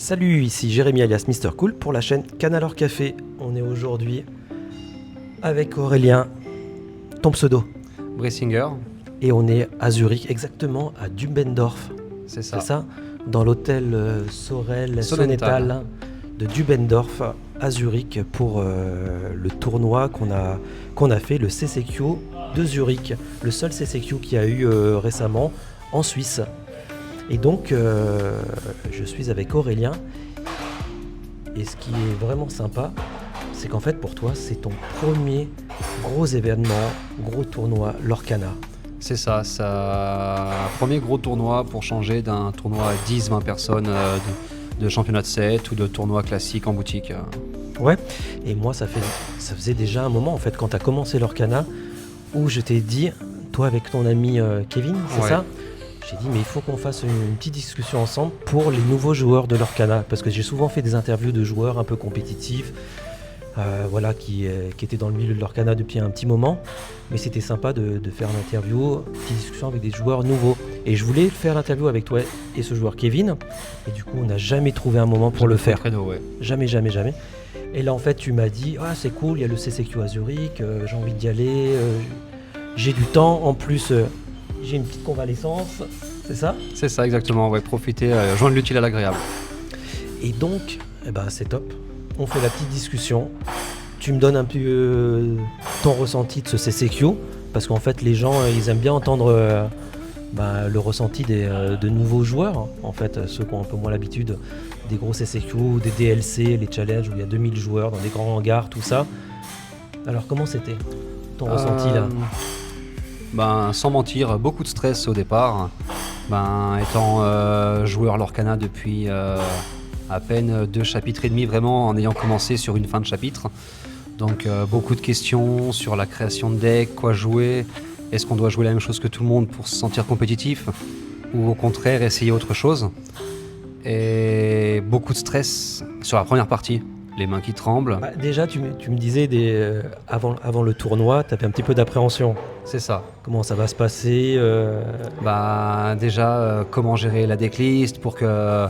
Salut, ici Jérémy alias Mister Cool pour la chaîne Canal Or Café. On est aujourd'hui avec Aurélien, ton pseudo. Bressinger, Et on est à Zurich, exactement à Dubendorf. c'est ça. C'est ça, dans l'hôtel Sorel Sonnental. Sonnetal de Dubendorf à Zurich pour le tournoi qu'on a fait, le CCQ de Zurich. Le seul CCQ qu'il y a eu récemment en Suisse. Et donc, je suis avec Aurélien. Et ce qui est vraiment sympa, c'est qu'en fait, pour toi, c'est ton premier gros événement, gros tournoi Lorcana. C'est ça. Premier gros tournoi pour changer d'un tournoi à 10-20 personnes de championnat de 7 ou de tournoi classique en boutique. Ouais, et moi, ça faisait déjà un moment, en fait, quand tu as commencé Lorcana, où je t'ai dit, toi avec ton ami Kevin, c'est Ouais. ça ? J'ai dit, mais il faut qu'on fasse une petite discussion ensemble pour les nouveaux joueurs de Lorcana, parce que j'ai souvent fait des interviews de joueurs un peu compétitifs, voilà, qui étaient dans le milieu de Lorcana depuis un petit moment, mais c'était sympa de faire une interview, une petite discussion avec des joueurs nouveaux. Et je voulais faire l'interview avec toi et ce joueur Kevin, et du coup, on n'a jamais trouvé un moment pour le faire. Créneau, ouais. Jamais. Et là, en fait, tu m'as dit, ah, c'est cool, il y a le CCQ à Zurich, j'ai envie d'y aller, j'ai du temps, en plus, j'ai une petite convalescence, c'est ça ? C'est ça, exactement. Ouais, profiter, joindre l'utile à l'agréable. Et donc, eh ben, c'est top. On fait la petite discussion. Tu me donnes un peu ton ressenti de ce CCQ, parce qu'en fait, les gens, ils aiment bien entendre le ressenti de nouveaux joueurs, en fait, ceux qui ont un peu moins l'habitude des gros CCQ, des DLC, les challenges où il y a 2000 joueurs dans des grands hangars, tout ça. Alors, comment c'était ton ressenti là ? Sans mentir, beaucoup de stress au départ. Étant joueur Lorcana depuis à peine 2 chapitres et demi, vraiment en ayant commencé sur une fin de chapitre. Donc beaucoup de questions sur la création de deck, quoi jouer, est-ce qu'on doit jouer la même chose que tout le monde pour se sentir compétitif ou au contraire essayer autre chose. Et beaucoup de stress sur la première partie, les mains qui tremblent. Déjà, tu me disais avant le tournoi, tu avais un petit peu d'appréhension. C'est ça. Comment ça va se passer Comment gérer la decklist pour que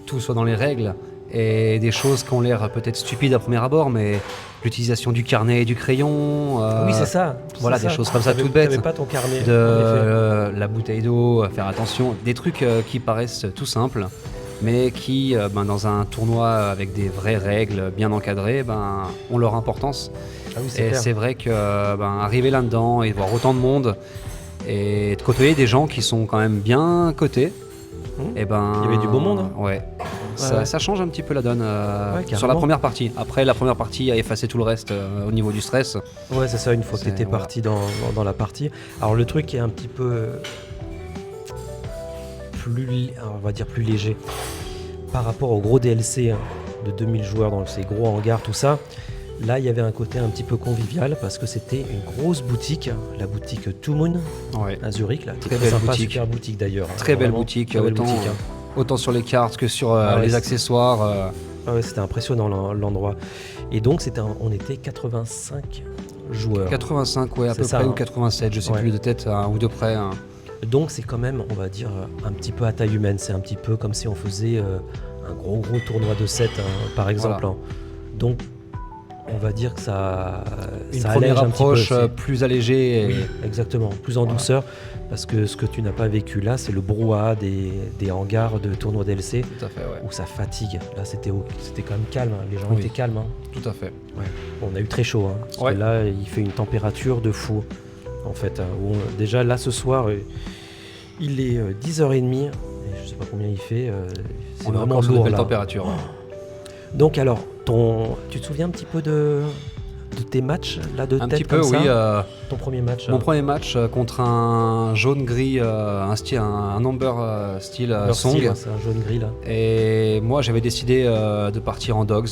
tout soit dans les règles et des choses qui ont l'air peut-être stupides à premier abord, mais l'utilisation du carnet et du crayon. Oui, c'est ça. Voilà, c'est des ça. choses comme ça T'avais- toutes bêtes. T'avais pas ton carnet. en effet. La bouteille d'eau, faire attention, des trucs qui paraissent tout simples, mais qui, dans un tournoi avec des vraies règles bien encadrées, ont leur importance. Ah oui, c'est Et clair. c'est vrai que arriver là-dedans et de voir autant de monde et de côtoyer des gens qui sont quand même bien cotés, Il il y avait du beau monde, hein. Ouais. Ouais. Ça change un petit peu la donne sur carrément. la première partie. Après, la première partie a effacé tout le reste au niveau du stress. Ouais, c'est ça, une fois que tu étais Voilà. parti dans la partie. Alors, le truc est un petit peu on va dire plus léger par rapport au gros DLC de 2000 joueurs dans ces gros hangars, tout ça. Là, il y avait un côté un petit peu convivial parce que c'était une grosse boutique, la boutique Two Moon Ouais. à Zurich. Là, qui est Très très belle sympa, boutique. super boutique d'ailleurs. Très belle Vraiment, boutique, très belle autant, boutique, hein. autant sur les cartes que sur Ah ouais, les c'est- accessoires. Ah ouais, c'était impressionnant l'endroit. Et donc, on était 85 joueurs. 85, ouais, à C'est peu ça, près, hein. ou 87, je sais Ouais. plus de tête, un ou deux près. Hein. Donc c'est quand même, on va dire, un petit peu à taille humaine. C'est un petit peu comme si on faisait un gros tournoi de 7, par exemple. Voilà. Hein. Donc on va dire que ça Une ça première allège un petit peu. approche plus allégée. Oui, exactement, plus en douceur. Parce que ce que tu n'as pas vécu là, c'est le brouhaha des hangars de tournois DLC Tout à fait, ouais. où ça fatigue. Là, c'était quand même calme. Hein. Les gens Oui. étaient calmes. Hein. Tout à fait. Bon, on a eu très chaud. Hein, parce Ouais. que là, il fait une température de fou. En fait, hein, déjà là ce soir, il est 10h30. Et je sais pas combien il fait. C'est On est vraiment encore sur de lourd belles là. températures. Donc alors, tu te souviens un petit peu de tes matchs là de Un tête petit peu, comme oui. ça Ton premier match Mon premier match contre un jaune-gris, un amber style leur song. style, c'est un jaune gris là. Et moi, j'avais décidé de partir en dogs.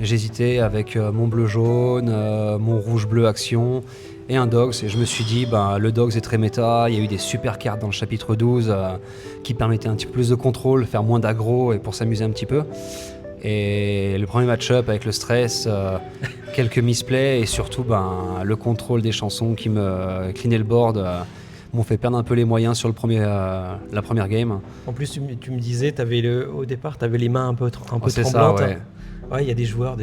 J'hésitais avec mon bleu-jaune, mon rouge-bleu action et un dogs. Et je me suis dit, le dogs est très méta. Il y a eu des super cartes dans le chapitre 12 qui permettaient un petit peu plus de contrôle, faire moins d'aggro et pour s'amuser un petit peu. Et le premier match-up avec le stress, quelques misplays et surtout le contrôle des chansons qui me cleanaient le board m'ont fait perdre un peu les moyens sur la première game. En plus, tu me disais, au départ, tu avais les mains un peu C'est tremblantes. ça, ouais. Ouais, il y a des joueurs,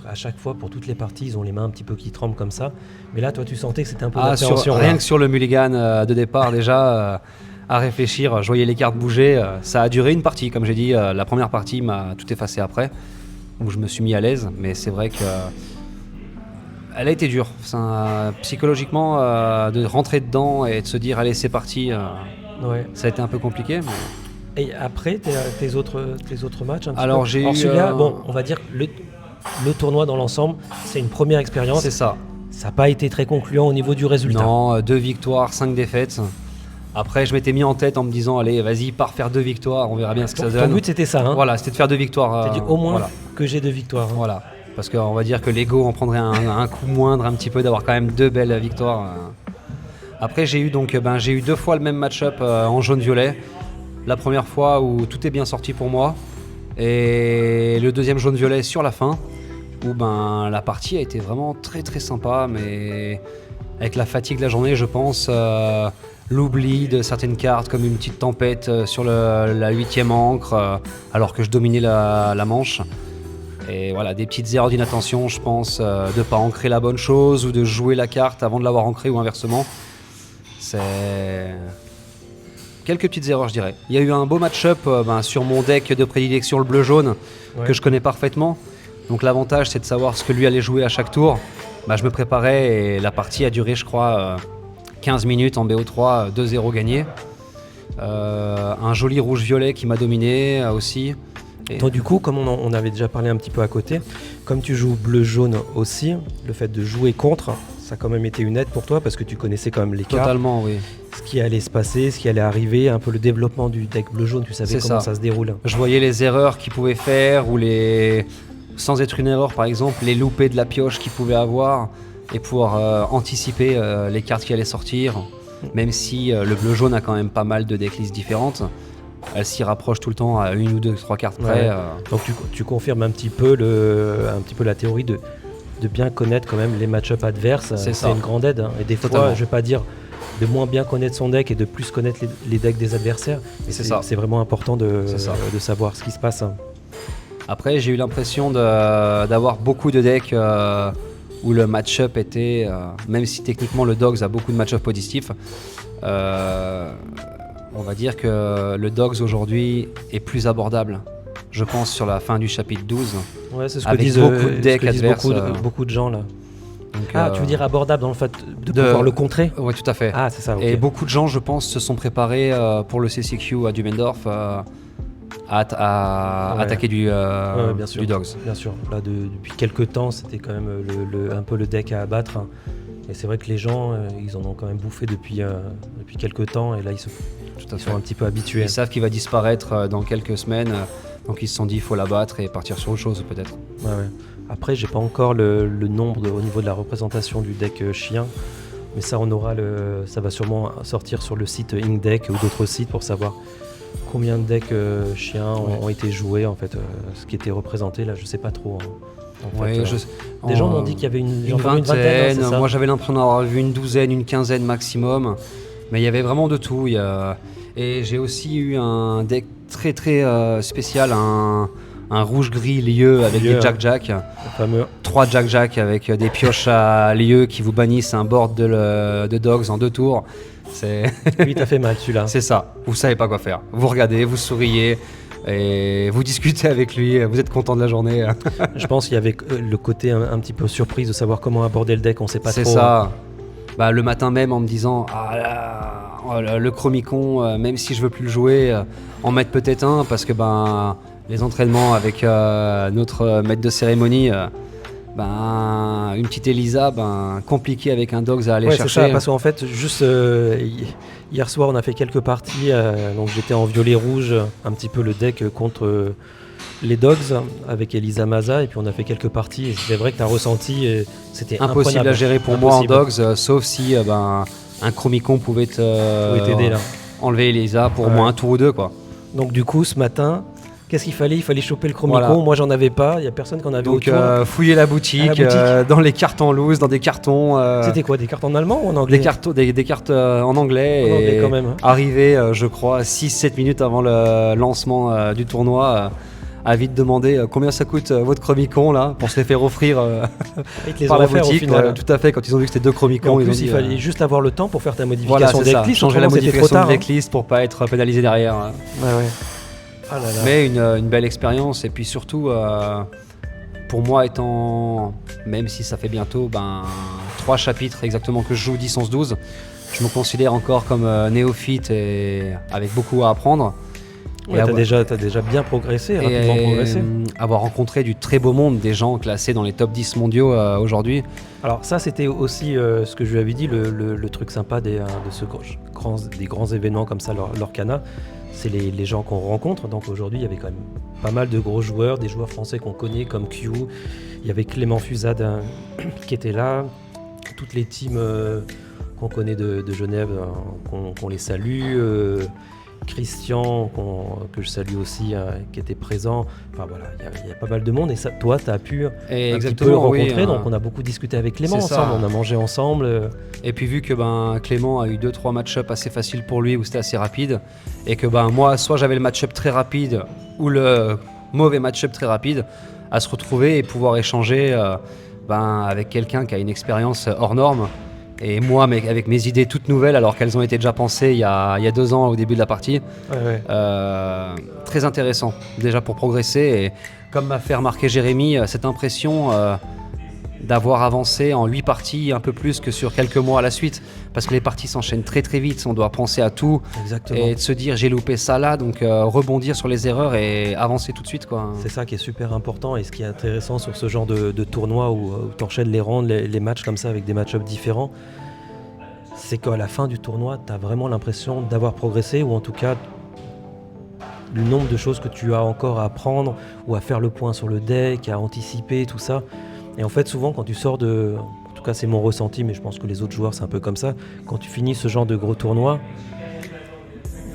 à chaque fois, pour toutes les parties, ils ont les mains un petit peu qui tremblent comme ça. Mais là, toi, tu sentais que c'était un peu d'appréhension. Rien que sur le mulligan de départ, déjà, à réfléchir, je voyais les cartes bouger. Ça a duré une partie, comme j'ai dit. La première partie m'a tout effacé après, où je me suis mis à l'aise. Mais c'est vrai que elle a été dure. Psychologiquement, de rentrer dedans et de se dire, allez, c'est parti, Ouais. ça a été un peu compliqué. Mais... Et après, tes autres matchs un petit Alors, peu. j'ai Alors, eu, celui-là, bon, on va dire que le tournoi dans l'ensemble, c'est une première expérience. C'est ça. Ça n'a pas été très concluant au niveau du résultat. Non, 2 victoires, 5 défaites. Après, je m'étais mis en tête en me disant, allez, vas-y, pars faire 2 victoires, on verra bien ce que ça donne. Ton but, c'était ça, hein. Voilà, c'était de faire 2 victoires. T'as dit au moins voilà. que j'ai 2 victoires. Hein. Voilà, parce qu'on va dire que l'ego en prendrait un coup moindre un petit peu d'avoir quand même 2 belles victoires. Après, j'ai eu 2 fois le même match-up en jaune-violet. La première fois où tout est bien sorti pour moi, et le deuxième jaune-violet sur la fin, où la partie a été vraiment très très sympa, mais avec la fatigue de la journée, je pense, l'oubli de certaines cartes comme une petite tempête sur la 8e ancre, alors que je dominais la manche. Et voilà, des petites erreurs d'inattention, je pense, de ne pas ancrer la bonne chose ou de jouer la carte avant de l'avoir ancrée ou inversement. C'est quelques petites erreurs, je dirais. Il y a eu un beau match-up sur mon deck de prédilection, le bleu-jaune, que je connais parfaitement. Donc l'avantage, c'est de savoir ce que lui allait jouer à chaque tour. Je me préparais et la partie a duré, je crois, 15 minutes en BO3, 2-0 gagné. Un joli rouge-violet qui m'a dominé aussi. Donc du coup, comme on avait déjà parlé un petit peu à côté, comme tu joues bleu-jaune aussi, le fait de jouer contre, ça a quand même été une aide pour toi parce que tu connaissais quand même les cartes. Totalement, oui. Ce qui allait se passer, ce qui allait arriver, un peu le développement du deck bleu-jaune, tu savais comment ça se déroule. Je voyais les erreurs qu'il pouvait faire ou sans être une erreur par exemple, les loupés de la pioche qu'il pouvait avoir et pouvoir anticiper les cartes qui allaient sortir. Même si le bleu-jaune a quand même pas mal de decklists différentes. Elle s'y rapproche tout le temps à 1 ou 2, 3 cartes près. Ouais. Donc tu confirmes un petit peu la théorie de bien connaître quand même les match-up adverses. C'est une grande aide. Hein. Et des fois, je vais pas dire de moins bien connaître son deck et de plus connaître les decks des adversaires. Mais c'est vraiment important de savoir ce qui se passe. Après, j'ai eu l'impression d'avoir beaucoup de decks où le match-up était, même si techniquement le Dogs a beaucoup de match-up positifs, on va dire que le Dogs aujourd'hui est plus abordable, je pense, sur la fin du chapitre 12. Ouais, c'est ce que avec disent beaucoup de decks adverses. Beaucoup de gens là. Donc, tu veux dire abordable dans le fait de pouvoir le contrer ? Oui, tout à fait. Ah, c'est ça. Okay. Et beaucoup de gens, je pense, se sont préparés pour le CCQ à Dubendorf à attaquer du Dogs. Bien sûr. Là, depuis quelques temps, c'était quand même un peu le deck à abattre. Hein. Et c'est vrai que les gens, ils en ont quand même bouffé depuis quelques temps. Et là, ils sont un petit peu habitués. Ils savent qu'il va disparaître dans quelques semaines. Donc ils se sont dit, il faut l'abattre et partir sur autre chose peut-être. Ouais. Après, j'ai pas encore le nombre au niveau de la représentation du deck chien. Mais ça, ça va sûrement sortir sur le site Inkdeck ou d'autres sites pour savoir combien de decks chiens ont été joués, en fait, ce qui était représenté, là, je sais pas trop. Hein. Des gens m'ont dit qu'il y avait une vingtaine. Hein, moi, j'avais l'impression d'avoir vu une douzaine, une quinzaine maximum. Mais il y avait vraiment de tout. Et j'ai aussi eu un deck très très spécial, un rouge-gris lieu avec des Jack-Jack. 3 Jack-Jack avec des pioches à lieu qui vous bannissent un board de Dogs en 2 tours. Lui, t'as fait mal celui-là. C'est ça, vous savez pas quoi faire. Vous regardez, vous souriez et vous discutez avec lui, vous êtes content de la journée. Je pense qu'il y avait le côté un petit peu surprise de savoir comment aborder le deck, on sait pas trop. C'est ça. Le matin même en me disant le Chromicon, même si je veux plus le jouer, en mettre peut-être un parce que les entraînements avec notre maître de cérémonie, une petite Elisa, compliqué avec un Dogs à aller chercher. C'est ça, parce qu'en fait, juste hier soir, on a fait quelques parties. Donc j'étais en violet-rouge, un petit peu le deck contre les Dogs avec Elisa Maza, et puis on a fait quelques parties. Et c'est vrai que tu as ressenti, c'était impossible à gérer pour moi en Dogs, sauf si un Chromicon pouvait t'aider là. Enlever Elisa pour au moins un tour ou deux, quoi. Donc du coup, ce matin, Qu'est-ce qu'il fallait? Il fallait choper le Chromico. Voilà. Moi, j'en avais pas. Il y a personne qui en avait Donc autour. fouiller la boutique, dans les cartons loose, dans des cartons. C'était quoi, des cartes en allemand ou en anglais? Des cartes en anglais. En et anglais quand même, hein. Arrivé, je crois, 6-7 minutes avant le lancement du tournoi, à vite demander combien ça coûte votre Chromicon là, pour se les faire offrir Ils te les par ont la offerts au boutique. final. Tout à fait, quand ils ont vu que c'était 2 Et Chromicons, en ils ont plus, dit, il fallait juste avoir le temps pour faire ta voilà, modification c'est ça, decklist. changer la autrement, c'était trop modification tard, de hein. decklist pour pas être pénalisé derrière. Ouais, ouais. Ah là là. Mais une belle expérience, et puis surtout, pour moi, étant, même si ça fait bientôt 3 chapitres exactement que je joue, 10, 11, 12, je me considère encore comme néophyte et avec beaucoup à apprendre. Ouais, t'as déjà bien progressé, rapidement progressé. Avoir rencontré du très beau monde, des gens classés dans les top 10 mondiaux aujourd'hui. Alors ça, c'était aussi ce que je lui avais dit, le truc sympa des grands événements comme ça, l'Orcana, c'est les gens qu'on rencontre. Donc aujourd'hui, il y avait quand même pas mal de gros joueurs, des joueurs français qu'on connaît comme Q. Il y avait Clément Fusade qui était là, toutes les teams qu'on connaît de Genève, qu'on les salue. Christian, que je salue aussi, qui était présent. Enfin voilà, il y a pas mal de monde. Et ça, toi, tu as pu un petit peu le rencontrer. Donc on a beaucoup discuté avec Clément ensemble, on a mangé ensemble. Et puis vu que Clément a eu 2-3 match-up assez faciles pour lui, où c'était assez rapide, et que moi, soit j'avais le match-up très rapide, ou le mauvais match-up très rapide, à se retrouver et pouvoir échanger avec quelqu'un qui a une expérience hors norme. Et moi, avec mes idées toutes nouvelles, alors qu'elles ont été déjà pensées il y a 2 ans au début de la partie, très intéressant, déjà pour progresser. Et comme m'a fait remarquer Jérémy, cette impression d'avoir avancé en 8 parties, un peu plus que sur quelques mois à la suite, parce que les parties s'enchaînent très très vite, on doit penser à tout. Exactement. Et de se dire j'ai loupé ça là, donc rebondir sur les erreurs et avancer tout de suite, quoi. C'est ça qui est super important, et ce qui est intéressant sur ce genre de tournoi où tu enchaînes les rounds, les matchs comme ça avec des match-ups différents, c'est qu'à la fin du tournoi, tu as vraiment l'impression d'avoir progressé, ou en tout cas le nombre de choses que tu as encore à apprendre, ou à faire le point sur le deck, à anticiper, tout ça. Et en fait, souvent, quand tu sors en tout cas c'est mon ressenti, mais je pense que les autres joueurs c'est un peu comme ça, quand tu finis ce genre de gros tournoi,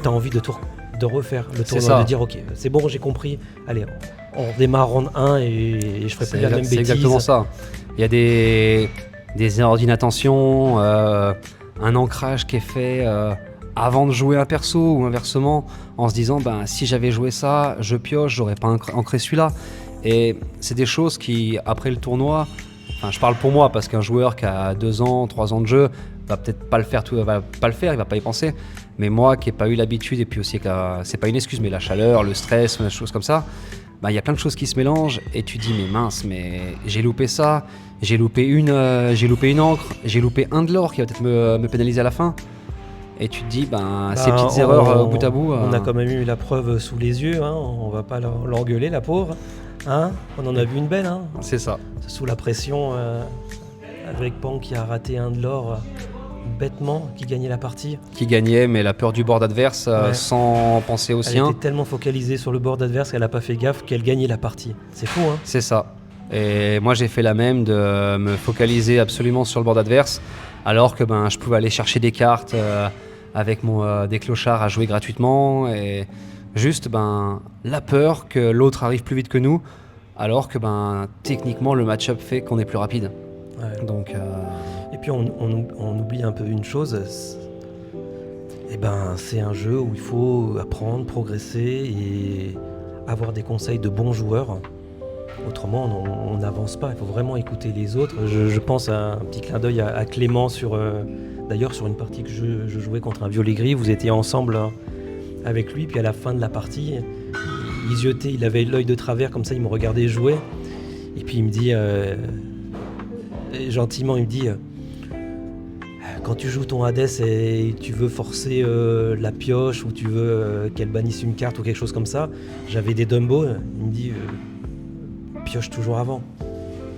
tu as envie de refaire le tournoi, de dire ok, c'est bon, j'ai compris, allez, on redémarre round 1 et je ferai plus la même bêtise. C'est exactement ça. Il y a des erreurs d'inattention, un ancrage qui est fait avant de jouer un perso, ou inversement, en se disant si j'avais joué ça, je pioche, j'aurais pas ancré celui-là. Et c'est des choses qui, après le tournoi, je parle pour moi, parce qu'un joueur qui a 2 ans, 3 ans de jeu va peut-être pas le faire, il va pas y penser. Mais moi qui n'ai pas eu l'habitude, et puis aussi c'est pas une excuse, mais la chaleur, le stress, des choses comme ça, il y a plein de choses qui se mélangent, et tu dis mais mince, mais j'ai loupé ça, j'ai loupé une encre, j'ai loupé un de l'or qui va peut-être me pénaliser à la fin. Et tu te dis, ces petites erreurs bout à bout. On a quand même eu la preuve sous les yeux, hein, on va pas l'engueuler, la pauvre. Hein, on en a vu une belle. Hein. C'est ça. Sous la pression, avec Pan qui a raté un de l'or bêtement, qui gagnait la partie. Qui gagnait, mais la peur du board adverse, sans penser au sien. Elle était tellement focalisée sur le board adverse qu'elle n'a pas fait gaffe qu'elle gagnait la partie. C'est fou, hein. C'est ça. Et moi, j'ai fait la même, de me focaliser absolument sur le board adverse, alors que je pouvais aller chercher des cartes avec des clochards à jouer gratuitement, et juste la peur que l'autre arrive plus vite que nous, alors que techniquement le match-up fait qu'on est plus rapide. Ouais. Donc, et puis on oublie un peu une chose, c'est un jeu où il faut apprendre, progresser et avoir des conseils de bons joueurs. Autrement, on n'avance pas, il faut vraiment écouter les autres. Je pense à un petit clin d'œil à Clément, d'ailleurs sur une partie que je jouais contre un violet gris, vous étiez ensemble avec lui, puis à la fin de la partie, il avait l'œil de travers comme ça, il me regardait jouer, et puis il me dit, gentiment, il me dit, quand tu joues ton Hades et tu veux forcer la pioche, ou tu veux qu'elle bannisse une carte ou quelque chose comme ça, j'avais des Dumbo, il me dit, pioche toujours avant.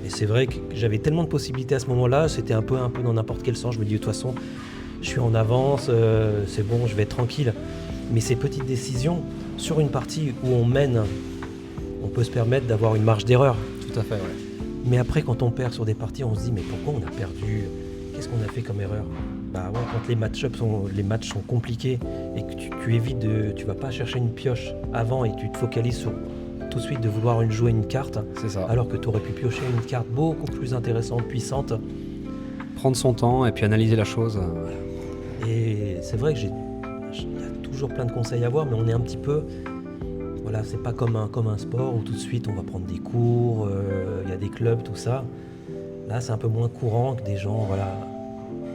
Et c'est vrai que j'avais tellement de possibilités à ce moment-là, c'était un peu dans n'importe quel sens. Je me dis de toute façon, je suis en avance, c'est bon, je vais être tranquille. Mais ces petites décisions, sur une partie où on mène, on peut se permettre d'avoir une marge d'erreur. Tout à fait, ouais. Mais après, quand on perd sur des parties, on se dit mais pourquoi on a perdu ? Qu'est-ce qu'on a fait comme erreur ? bah ouais, quand les matchs sont compliqués et que tu évites tu vas pas chercher une pioche avant et tu te focalises sur tout de suite de vouloir jouer une carte, C'est ça. alors que tu aurais pu piocher une carte beaucoup plus intéressante, puissante. Prendre son temps et puis analyser la chose. Et c'est vrai que il y a toujours plein de conseils à avoir, mais on est un petit peu, voilà, c'est pas comme un sport où tout de suite on va prendre des cours, il y a des clubs, tout ça. Là, c'est un peu moins courant que des gens, voilà,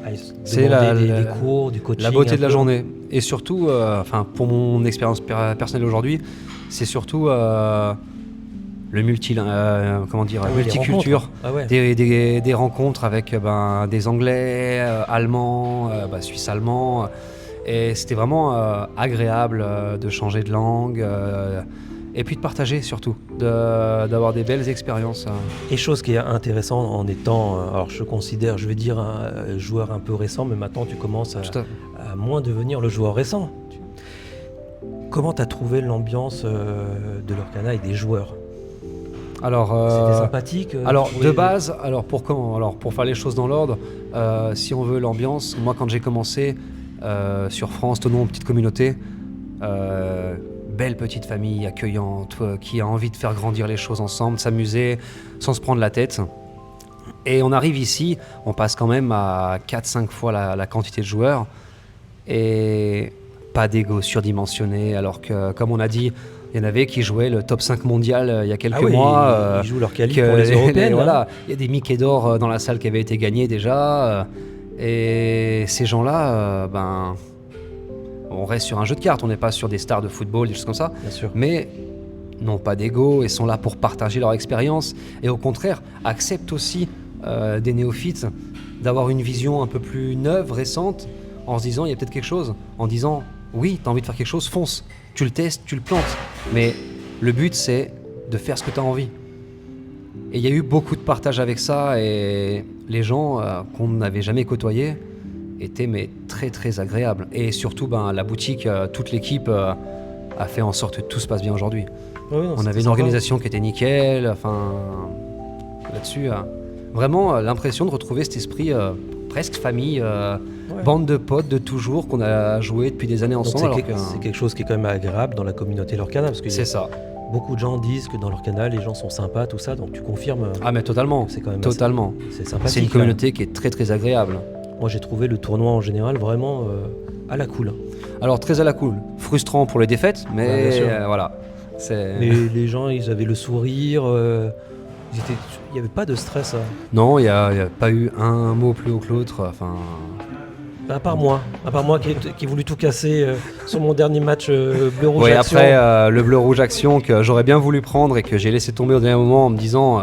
aillent se C'est demander des cours, du coaching. La beauté un de la peu. journée. Et surtout, pour mon expérience personnelle aujourd'hui, c'est surtout le multiculture. rencontres. Ah ouais. Des rencontres avec des Anglais, Allemands, Suisses-Allemands. Et c'était vraiment agréable de changer de langue et puis de partager surtout, d'avoir des belles expériences. Et chose qui est intéressante en étant, alors je considère, je vais dire, un joueur un peu récent, mais maintenant tu commences Tout à- à moins devenir le joueur récent. Comment tu as trouvé l'ambiance de l'Orcana avec des joueurs? Alors, C'était sympathique alors tu trouvais- de base, pour faire les choses dans l'ordre, si on veut l'ambiance, moi quand j'ai commencé sur France, Thonon, petite communauté, belle petite famille accueillante qui a envie de faire grandir les choses ensemble, s'amuser sans se prendre la tête. Et on arrive ici, on passe quand même à 4-5 fois la quantité de joueurs et pas d'ego surdimensionné, alors que comme on a dit, il y en avait qui jouaient le top 5 mondial il y a quelques Ah oui, mois. ils jouent leur qualif que pour les européennes. voilà, il y a des Mickey d'or dans la salle qui avaient été gagnés déjà. Et ces gens-là, on reste sur un jeu de cartes, on n'est pas sur des stars de football, des choses comme ça, Bien sûr. mais n'ont pas d'ego et sont là pour partager leur expérience. Et au contraire, acceptent aussi des néophytes d'avoir une vision un peu plus neuve, récente, en se disant il y a peut-être quelque chose, en disant oui, tu as envie de faire quelque chose, fonce, tu le testes, tu le plantes. Mais le but, c'est de faire ce que tu as envie. Et il y a eu beaucoup de partage avec ça, et les gens qu'on n'avait jamais côtoyés étaient très très agréables. Et surtout, la boutique, toute l'équipe a fait en sorte que tout se passe bien aujourd'hui. Ouais, non, On c'était avait une sympa. organisation qui était nickel, là-dessus, vraiment l'impression de retrouver cet esprit presque famille, Ouais. bande de potes de toujours qu'on a joué depuis des années Donc ensemble. c'est quelque chose qui est quand même agréable dans la communauté Lorcana, parce que C'est ça. beaucoup de gens disent que dans Lorcana, les gens sont sympas, tout ça, donc tu confirmes. Ah mais totalement, C'est quand même totalement. C'est sympathique. C'est une quand même. communauté qui est très très agréable. Moi, j'ai trouvé le tournoi en général vraiment à la cool. Alors très à la cool, frustrant pour les défaites, mais Ouais, bien sûr. voilà. C'est... Les gens, ils avaient le sourire. Il n'y avait pas de stress. Non, il n'y a pas eu un mot plus haut que l'autre. À part moi qui ai voulu tout casser sur mon dernier match bleu rouge Ouais, action. après le bleu rouge action que j'aurais bien voulu prendre et que j'ai laissé tomber au dernier moment en me disant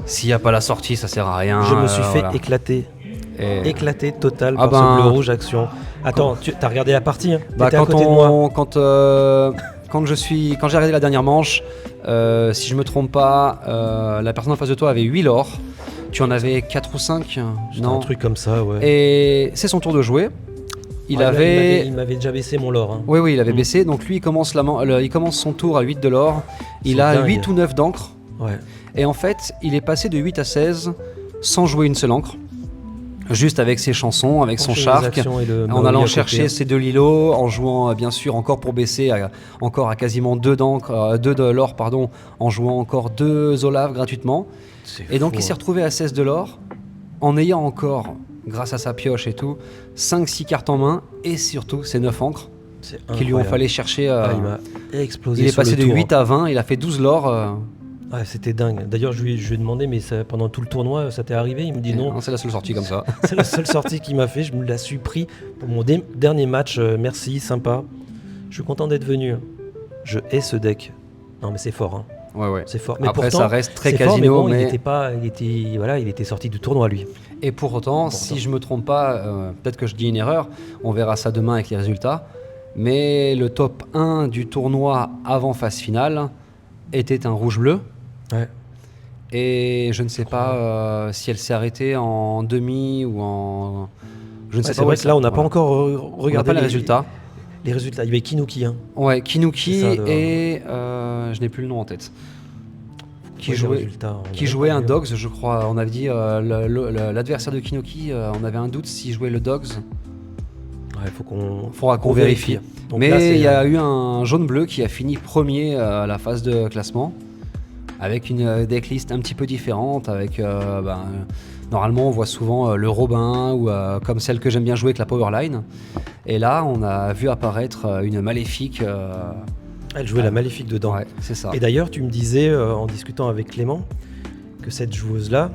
s'il n'y a pas la sortie, ça sert à rien. Je me suis fait voilà. éclater. Et- Éclaté total Ah par ben, ce bleu rouge action. Attends, tu as regardé la partie hein? Bah, T'étais à côté de moi. quand j'ai regardé la dernière manche, si je me trompe pas, la personne en face de toi avait 8 lors. Tu en avais 4 ou 5 C'était non. un truc comme ça, ouais. Et c'est son tour de jouer. Il Ouais, là, avait. il m'avait déjà baissé mon lore. Hein. Oui, il avait Mm. baissé. Donc lui, il commence son tour à 8 de l'or. Il C'est a dingue. 8 ou 9 d'encre. Ouais. Et en fait, il est passé de 8 à 16 sans jouer une seule encre. Juste avec ses chansons, avec son Enchaîner les shark. actions et le En Maori à allant côté, chercher hein. ses 2 lilos, en jouant bien sûr encore pour baisser encore à quasiment 2 d'encre, 2 de l'or, pardon, en jouant encore 2 Olaf gratuitement. C'est Et donc fou, il s'est hein. retrouvé à 16 de l'or, en ayant encore, grâce à sa pioche et tout, 5-6 cartes en main, et surtout ses 9 encres, C'est qu'il lui ont incroyable. fallu chercher. Ah, il m'a explosé. il est sur passé le de tour, 8 à 20, il a fait 12 l'or. Ah, c'était dingue. D'ailleurs, je lui ai demandé, mais pendant tout le tournoi, ça t'est arrivé? Il me dit non. C'est la seule sortie comme ça. C'est la seule sortie qu'il m'a fait. Je me la suis pris pour mon dernier match. Merci, sympa. Je suis content d'être venu. Je hais ce deck. Non, mais c'est fort. Hein. Ouais. C'est fort. Mais Après, pourtant, ça reste très c'est fort, casino, mais bon, mais... il était sorti du tournoi, lui. Et pour autant, si je me trompe pas, peut-être que je dis une erreur, on verra ça demain avec les résultats, mais le top 1 du tournoi avant phase finale était un rouge-bleu. Ouais. Et je ne sais pas si elle s'est arrêtée en demi ou en... Je ne sais Ouais, pas. c'est vrai que là, on n'a pas encore On n'a regardé pas les résultats. Les résultats. Il y avait Kinuki. Hein. Ouais, Kinuki C'est ça, et je n'ai plus le nom en tête. qui Ouais, les jouait, résultats, on qui avait jouait pas un vu. Dogs, je crois. On avait dit l'adversaire de Kinoki, on avait un doute s'il jouait le Dogs. Ouais, faut qu'on Faudra qu'on vérifie. Donc Mais là, c'est, il y a eu un jaune-bleu qui a fini premier à la phase de classement, avec une decklist un petit peu différente. Normalement, on voit souvent le Robin, ou comme celle que j'aime bien jouer avec la Powerline. Et là, on a vu apparaître une Maléfique. elle jouait la Maléfique dedans. Ouais, c'est ça. Et d'ailleurs, tu me disais, en discutant avec Clément, que cette joueuse-là,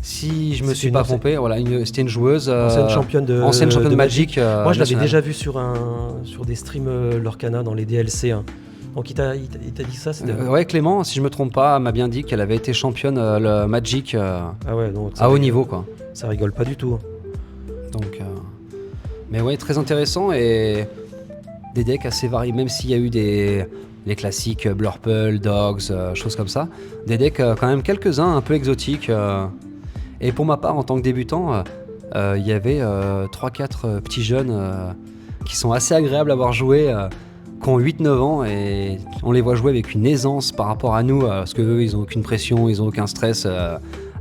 Si je me C'était suis une pas ancienne- trompé, voilà, c'était une joueuse. ancienne championne de Magic. Moi, je l'avais nationale. déjà vu sur des streams Lorcana dans les DLC, hein. Donc il t'a dit ça, c'était... Ouais, Clément, si je me trompe pas, m'a bien dit qu'elle avait été championne le Magic Ah ouais, donc ça à haut rigole- niveau, quoi. Ça rigole pas du tout, hein. Donc, mais ouais, très intéressant et des decks assez variés, même s'il y a eu les classiques Blurple, Dogs, choses comme ça. Des decks quand même quelques-uns un peu exotiques. Et pour ma part, en tant que débutant, il y avait 3-4 petits jeunes qui sont assez agréables à voir jouer, qui ont 8-9 ans et on les voit jouer avec une aisance par rapport à nous, parce qu'eux, ils n'ont aucune pression, ils n'ont aucun stress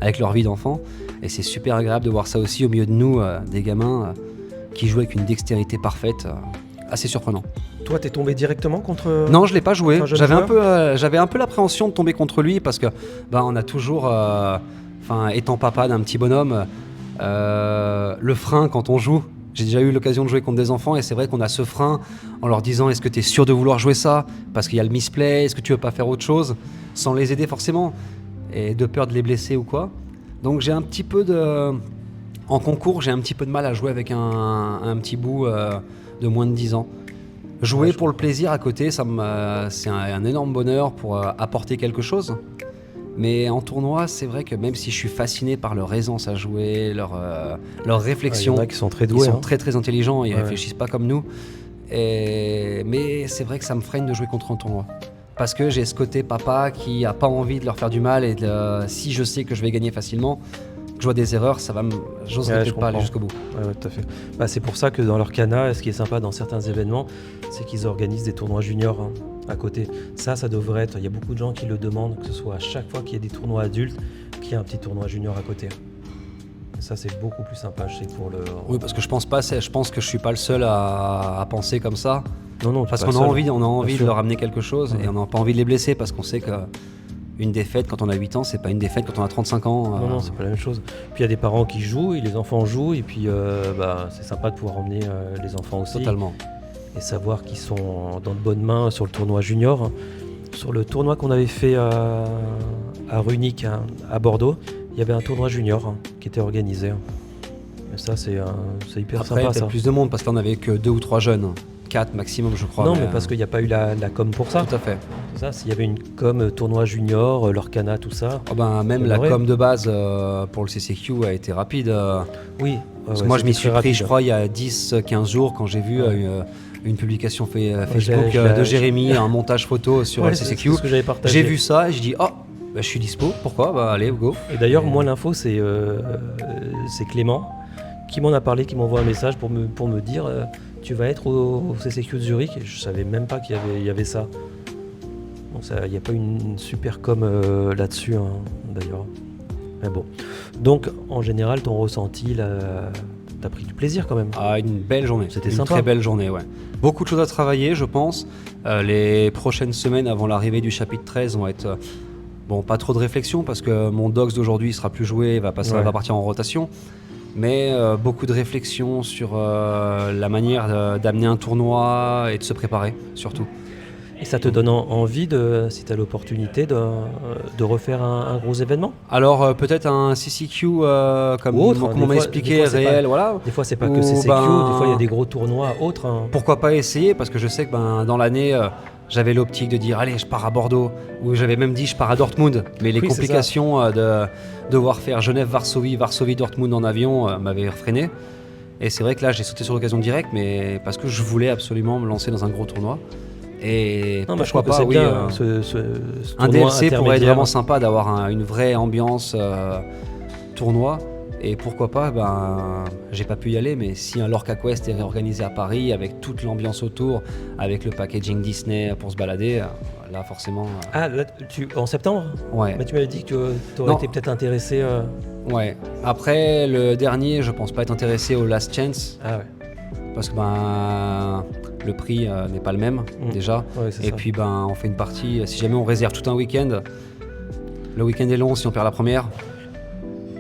avec leur vie d'enfant. Et c'est super agréable de voir ça aussi au milieu de nous, des gamins qui jouent avec une dextérité parfaite, assez surprenant. Toi, t'es tombé directement contre... Non, je l'ai pas joué. un jeune J'avais un peu l'appréhension de tomber contre lui parce que on a toujours, étant papa d'un petit bonhomme, le frein quand on joue. J'ai déjà eu l'occasion de jouer contre des enfants et c'est vrai qu'on a ce frein en leur disant est-ce que tu es sûr de vouloir jouer ça parce qu'il y a le misplay, est-ce que tu veux pas faire autre chose, sans les aider forcément et de peur de les blesser ou quoi. Donc j'ai un petit peu en concours, j'ai un petit peu de mal à jouer avec un petit bout de moins de 10 ans. Jouer pour le plaisir à côté, c'est un énorme bonheur pour apporter quelque chose. Mais en tournoi, c'est vrai que même si je suis fasciné par leur aisance à jouer, leur Il y réflexion, en a qui sont très ils doués, sont hein. très très intelligents, ils Ouais. réfléchissent pas comme nous. Mais c'est vrai que ça me freine de jouer contre un tournoi. Parce que j'ai ce côté papa qui a pas envie de leur faire du mal et si je sais que je vais gagner facilement, que je vois des erreurs, j'oserais Ouais, je peut-être pas aller comprends. jusqu'au bout. Ouais, tout à fait. C'est pour ça que dans leur cana, ce qui est sympa dans certains événements, c'est qu'ils organisent des tournois juniors, hein, à côté. Ça devrait être... Il y a beaucoup de gens qui le demandent, que ce soit à chaque fois qu'il y a des tournois adultes, qu'il y ait un petit tournoi junior à côté. Et ça, c'est beaucoup plus sympa, je sais, pour le... Oui, parce que je pense que je suis pas le seul à penser comme ça. Non, tu Parce es qu'on pas a seul. envie, de sûr. leur amener quelque chose Ouais. et on n'a pas envie de les blesser parce qu'on sait qu'une défaite quand on a 8 ans, c'est pas une défaite quand on a 35 ans. Non, c'est pas la même chose. Puis il y a des parents qui jouent, et les enfants jouent, et puis c'est sympa de pouvoir emmener les enfants aussi. Totalement. Et savoir qu'ils sont dans de bonnes mains sur le tournoi junior, hein. Sur le tournoi qu'on avait fait à Runic, hein, à Bordeaux, il y avait un tournoi junior, hein, qui était organisé, hein. Et ça, c'est hyper Après, sympa, peut-être ça. plus de monde parce qu'on avait que 2 ou 3 jeunes. 4 maximum, je crois. Non, mais parce qu'il n'y a pas eu la com pour ça. Tout à fait. C'est ça, s'il y avait une com tournoi junior, l'Orcana, tout ça. Même Il y en la aurait. com de base pour le CCQ a été rapide. Oui. Parce que moi, je m'y suis pris, je crois, il y a 10-15 jours quand j'ai vu une publication Facebook de Jérémy, un montage photo sur le CCQ. C'est ce que j'avais partagé. J'ai vu ça et j'ai dit, je suis dispo, pourquoi ? Allez, go. Et d'ailleurs, moi, l'info, c'est Clément qui m'en a parlé, qui m'envoie un message pour me dire tu vas être au CCQ de Zurich. Et je savais même pas qu'il y avait ça. Donc il n'y a pas une super com là-dessus, hein, d'ailleurs. Mais bon. Donc, en général, ton ressenti, là, t'as pris du plaisir quand même. Ah, une belle journée. C'était une sympa. Très belle journée, ouais. Beaucoup de choses à travailler, je pense. Les prochaines semaines avant l'arrivée du chapitre 13 vont être... pas trop de réflexion parce que mon Dogs d'aujourd'hui sera plus joué, va partir en rotation. Mais beaucoup de réflexion sur la manière d'amener un tournoi et de se préparer, surtout. Et ça te donne envie, si tu as l'opportunité, de refaire un gros événement ? Alors peut-être un CCQ comme Ou autre, on des m'a fois- expliqué, des fois, c'est réel, pas- voilà. Des fois, c'est pas Ou que CCQ, des ben- fois, il y a des gros tournois autres, hein. Pourquoi pas essayer, parce que je sais que dans l'année, j'avais l'optique de dire allez, je pars à Bordeaux, ou j'avais même dit je pars à Dortmund, mais les Oui, c'est complications de devoir faire Genève-Varsovie, Varsovie-Dortmund en avion m'avaient freiné. Et c'est vrai que là, j'ai sauté sur l'occasion directe, mais parce que je voulais absolument me lancer dans un gros tournoi. Et Non, mais je pourquoi trouve que pas, c'est oui, bien, ce un tournoi DLC pourrait être intermédiaire. vraiment sympa d'avoir une vraie ambiance tournoi. Et pourquoi pas, j'ai pas pu y aller, mais si un Lorca Quest est réorganisé à Paris, avec toute l'ambiance autour, avec le packaging Disney pour se balader, là forcément... Ah, là, en septembre? Ouais. Mais tu m'avais dit que tu aurais Non. été peut-être intéressé. Ouais. Après, le dernier, je pense pas être intéressé au Last Chance, Ah ouais. parce que le prix n'est pas le même, déjà. Ouais, c'est Et ça. puis on fait une partie, si jamais on réserve tout un week-end, le week-end est long si on perd la première.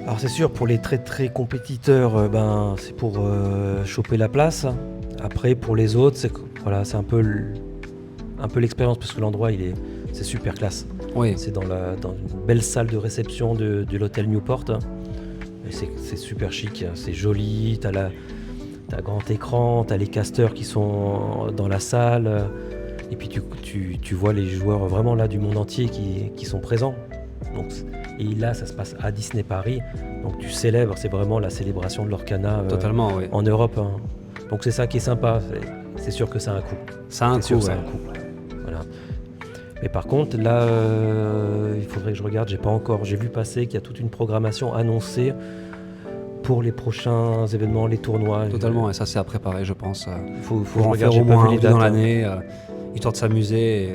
Alors c'est sûr, pour les très très compétiteurs, c'est pour choper la place. Après, pour les autres, c'est un peu l'expérience, parce que l'endroit c'est super classe. Oui. C'est dans une belle salle de réception de l'hôtel Newport. Et c'est super chic, c'est joli, t'as grand écran, t'as les casters qui sont dans la salle. Et puis tu vois les joueurs vraiment là du monde entier qui sont présents. Donc, et là, ça se passe à Disney Paris. Donc tu célèbres, c'est vraiment la célébration de l'Orcana Totalement, oui. en Europe. Hein. Donc c'est ça qui est sympa. C'est sûr que ça a un coût. Ça a un C'est sûr coût, que ça a ouais. un coût. Voilà. Mais par contre, là, il faudrait que je regarde. J'ai vu passer qu'il y a toute une programmation annoncée pour les prochains événements, les tournois. Totalement, et ça c'est à préparer, je pense. Faut Pour que en je faire regarde. au J'ai pas moins vu un les ou deux dans dates. l'année, histoire de s'amuser